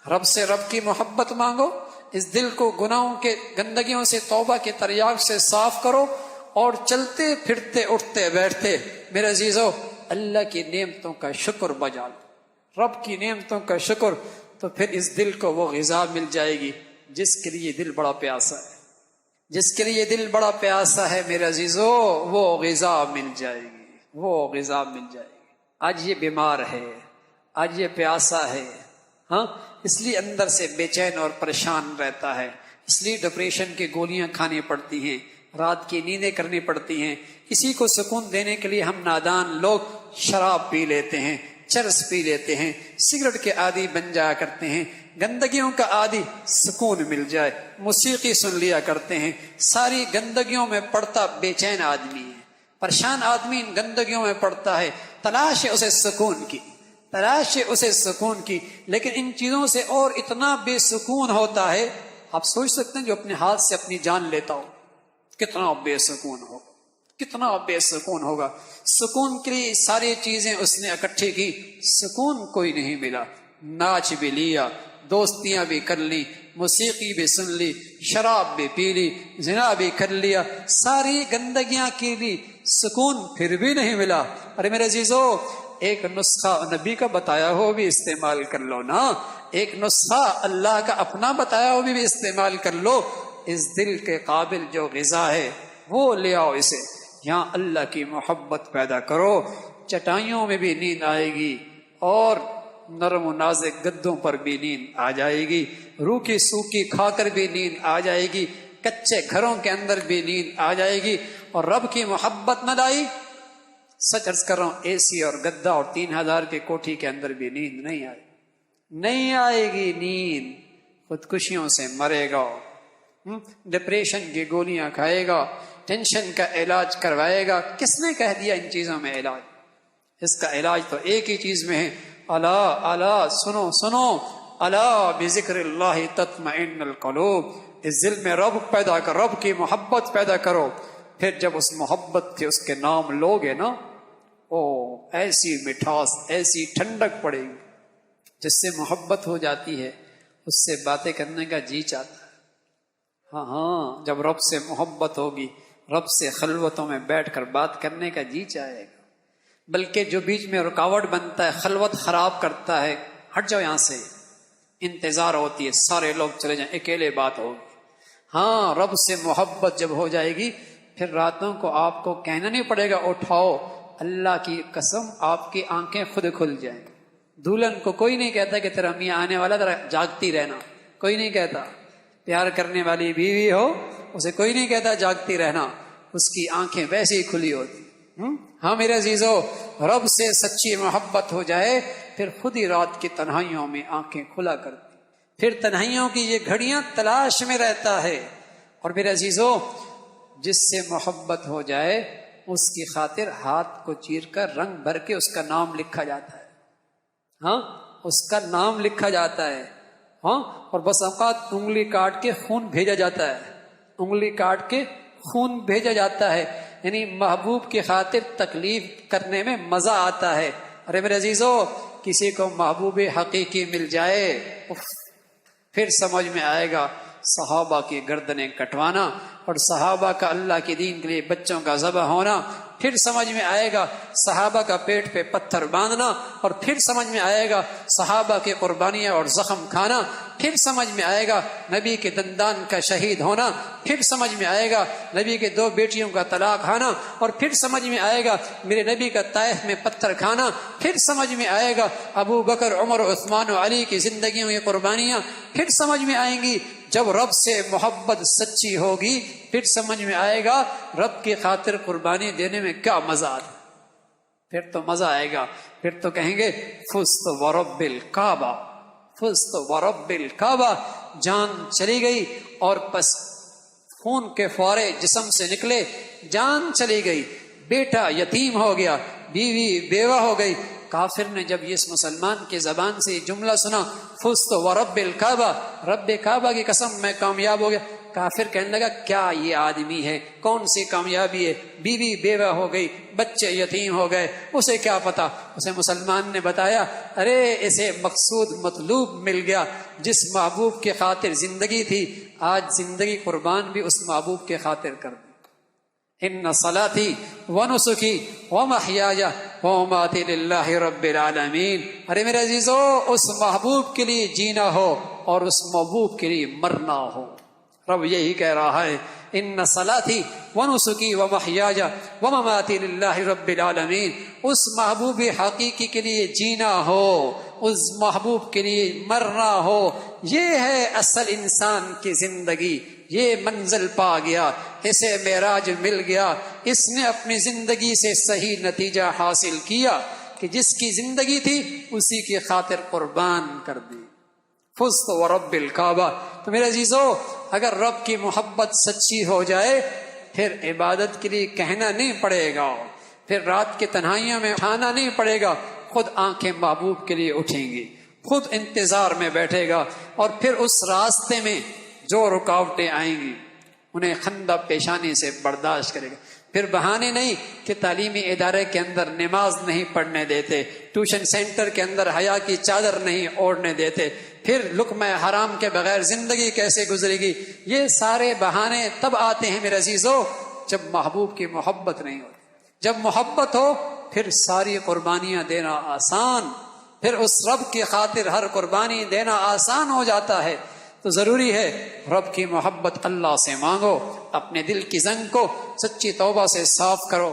رب سے رب کی محبت مانگو، اس دل کو گناہوں کے گندگیوں سے توبہ کے تریاق سے صاف کرو، اور چلتے پھرتے اٹھتے بیٹھتے میرے عزیزو اللہ کی نعمتوں کا شکر بجا لو، رب کی نعمتوں کا شکر، تو پھر اس دل کو وہ غذا مل جائے گی جس کے لیے دل بڑا پیاسا ہے، جس کے لیے دل بڑا پیاسا ہے میرے عزیزو، وہ غذا مل جائے گی، وہ غذا مل جائے گی۔ آج یہ بیمار ہے، آج یہ پیاسا ہے، ہاں، اس لیے اندر سے بے چین اور پریشان رہتا ہے، اس لیے ڈپریشن کی گولیاں کھانی پڑتی ہیں، رات کی نیندیں کرنی پڑتی ہیں۔ اسی کو سکون دینے کے لیے ہم نادان لوگ شراب پی لیتے ہیں، چرس پی لیتے ہیں، سگریٹ کے عادی بن جایا کرتے ہیں، گندگیوں کا عادی، سکون مل جائے موسیقی سن لیا کرتے ہیں۔ ساری گندگیوں میں پڑتا بے چین آدمی ہے، پریشان آدمی ان گندگیوں میں پڑتا ہے، تلاش ہے اسے سکون کی، تلاش ہے اسے سکون کی، لیکن ان چیزوں سے اور اتنا بے سکون ہوتا ہے، آپ سوچ سکتے ہیں جو اپنے ہاتھ سے اپنی جان لیتا ہو کتنا بے سکون ہوگا، کتنا بے سکون ہوگا۔ سکون کے لیے ساری چیزیں اس نے اکٹھی کی، سکون کوئی نہیں ملا، ناچ بھی لیا، دوستیاں بھی کر لی، موسیقی بھی سن لی، شراب بھی پی لی، زنا بھی کر لیا، ساری گندگیاں کی لی، سکون پھر بھی نہیں ملا۔ ارے میرے عزیزو، ایک نسخہ نبی کا بتایا ہو بھی استعمال کر لو نا، ایک نسخہ اللہ کا اپنا بتایا ہو بھی استعمال کر لو۔ اس دل کے قابل جو غذا ہے وہ لے آؤ، اسے یہاں اللہ کی محبت پیدا کرو، چٹائیوں میں بھی نیند آئے گی، اور نرم و نازک گدوں پر بھی نیند آ جائے گی، روکھی سوکھی کھا کر بھی نیند آ جائے گی، کچے گھروں کے اندر بھی نیند آ جائے گی۔ اور رب کی محبت نہ لائی، سچ عرض کر رہا ہوں، اے سی اور گدا اور 3000 کے کوٹھی کے اندر بھی نیند نہیں آئے، نہیں آئے گی نیند، خودکشیوں سے مرے گا، ڈپریشن کی گولیاں کھائے گا، ٹینشن کا علاج کروائے گا۔ کس نے کہہ دیا ان چیزوں میں علاج؟ اس کا علاج تو ایک ہی چیز میں ہے، الا الا، سنو سنو، الا بذکر اللہ تطمئن القلوب، اس دل میں رب پیدا کر، رب کی محبت پیدا کرو، پھر جب اس محبت کے اس کے نام لوگے نا، او ایسی مٹھاس، ایسی ٹھنڈک پڑے گی، جس سے محبت ہو جاتی ہے اس سے باتیں کرنے کا جی چاہتا ہے۔ ہاں ہاں، جب رب سے محبت ہوگی، رب سے خلوتوں میں بیٹھ کر بات کرنے کا جی چاہے گا، بلکہ جو بیچ میں رکاوٹ بنتا ہے، خلوت خراب کرتا ہے، ہٹ جاؤ یہاں سے، انتظار ہوتی ہے سارے لوگ چلے جائیں، اکیلے بات ہوگی۔ ہاں، رب سے محبت جب ہو جائے گی، پھر راتوں کو آپ کو کہنا نہیں پڑے گا اٹھاؤ، اللہ کی قسم آپ کی آنکھیں خود کھل جائیں۔ دلہن کو کوئی نہیں کہتا کہ تیرا میاں آنے والا، ذرا جاگتی رہنا، کوئی نہیں کہتا۔ پیار کرنے والی بیوی ہو، اسے کوئی نہیں کہتا جاگتی رہنا، اس کی آنکھیں ویسے ہی کھلی ہوتی۔ ہاں میرے عزیزو، رب سے سچی محبت ہو جائے، پھر خود ہی رات کی تنہائیوں میں آنکھیں کھلا کرتی، پھر تنہائیوں کی یہ گھڑیاں تلاش میں رہتا ہے۔ اور میرے عزیزو، جس سے محبت ہو جائے اس کی خاطر ہاتھ کو چیر کر رنگ بھر کے اس کا نام لکھا جاتا ہے، ہاں، اس کا نام لکھا جاتا ہے، ہاں، اور بس اوقات انگلی کاٹ کے خون بھیجا جاتا ہے، انگلی کاٹ کے خون بھیجا جاتا ہے، یعنی محبوب کی خاطر تکلیف کرنے میں مزہ آتا ہے۔ ارے میرے عزیزو، کسی کو محبوب حقیقی مل جائے، پھر سمجھ میں آئے گا صحابہ کی گردنیں کٹوانا، اور صحابہ کا اللہ کے دین کے لیے بچوں کا ذبح ہونا، پھر سمجھ میں آئے گا صحابہ کا پیٹ پہ پتھر باندھنا، اور پھر سمجھ میں آئے گا صحابہ کی قربانیاں اور زخم کھانا، پھر سمجھ میں آئے گا نبی کے دندان کا شہید ہونا، پھر سمجھ میں آئے گا نبی کے 2 بیٹیوں کا طلاق کھانا، اور پھر سمجھ میں آئے گا میرے نبی کا طائف میں پتھر کھانا، پھر سمجھ میں آئے گا ابو بکر، عمر، عثمان و علی کی زندگیوں کی قربانیاں، پھر سمجھ میں آئیں گی جب رب سے محبت سچی ہوگی، پھر سمجھ میں آئے گا رب کی خاطر قربانی دینے میں کیا مزہ آتا، پھر تو مزہ آئے گا، پھر تو کہیں گے فزت ورب الکعبہ، فزت ورب الکعبہ، جان چلی گئی اور پس خون کے فوارے جسم سے نکلے، جان چلی گئی، بیٹا یتیم ہو گیا، بیوی بیوہ ہو گئی۔ کافر نے جب یہ اس مسلمان کی زبان سے یہ جملہ سنا، فزت ورب الکعبہ، رب کعبہ کی قسم میں کامیاب ہو گیا، کافر کہنے لگا کیا یہ آدمی ہے، کون سی کامیابی ہے، بیوی بیوہ ہو گئی، بچے یتیم ہو گئے، اسے کیا پتا۔ اسے مسلمان نے بتایا ارے اسے مقصود مطلوب مل گیا، جس محبوب کی خاطر زندگی تھی آج زندگی قربان بھی اس محبوب کے خاطر کر دی۔ ان صلاتی ونسکی ومحیایا ومماتی للہ رب العالمین۔ ارے میرے عزیزو، اس محبوب کے لیے جینا ہو اور اس محبوب کے لیے مرنا ہو۔ رب یہی کہہ رہا ہے ان صلاتی ونسکی ومحیایا ومماتی للہ رب العالمین۔ اس محبوب حقیقی کے لیے جینا ہو، اس محبوب کے لیے مرنا ہو، یہ ہے اصل انسان کی زندگی۔ یہ منزل پا گیا، اسے معراج مل گیا، اس نے اپنی زندگی سے صحیح نتیجہ حاصل کیا کہ جس کی زندگی تھی اسی کی خاطر قربان کر دی۔ فزت ورب الکعبہ۔ تو میرے عزیزو، اگر رب کی محبت سچی ہو جائے پھر عبادت کے لیے کہنا نہیں پڑے گا، پھر رات کی تنہائیوں میں اٹھانا نہیں پڑے گا، خود آنکھیں محبوب کے لیے اٹھیں گی، خود انتظار میں بیٹھے گا، اور پھر اس راستے میں جو رکاوٹیں آئیں گی انہیں خندہ پیشانی سے برداشت کرے گا۔ پھر بہانے نہیں کہ تعلیمی ادارے کے اندر نماز نہیں پڑھنے دیتے، ٹیوشن سینٹر کے اندر حیا کی چادر نہیں اوڑھنے دیتے، پھر لقمہ حرام کے بغیر زندگی کیسے گزرے گی۔ یہ سارے بہانے تب آتے ہیں میرے عزیزو جب محبوب کی محبت نہیں ہوتی۔ جب محبت ہو پھر ساری قربانیاں دینا آسان، پھر اس رب کی خاطر ہر قربانی دینا آسان ہو جاتا ہے۔ تو ضروری ہے رب کی محبت اللہ سے مانگو، اپنے دل کی زنگ کو سچی توبہ سے صاف کرو۔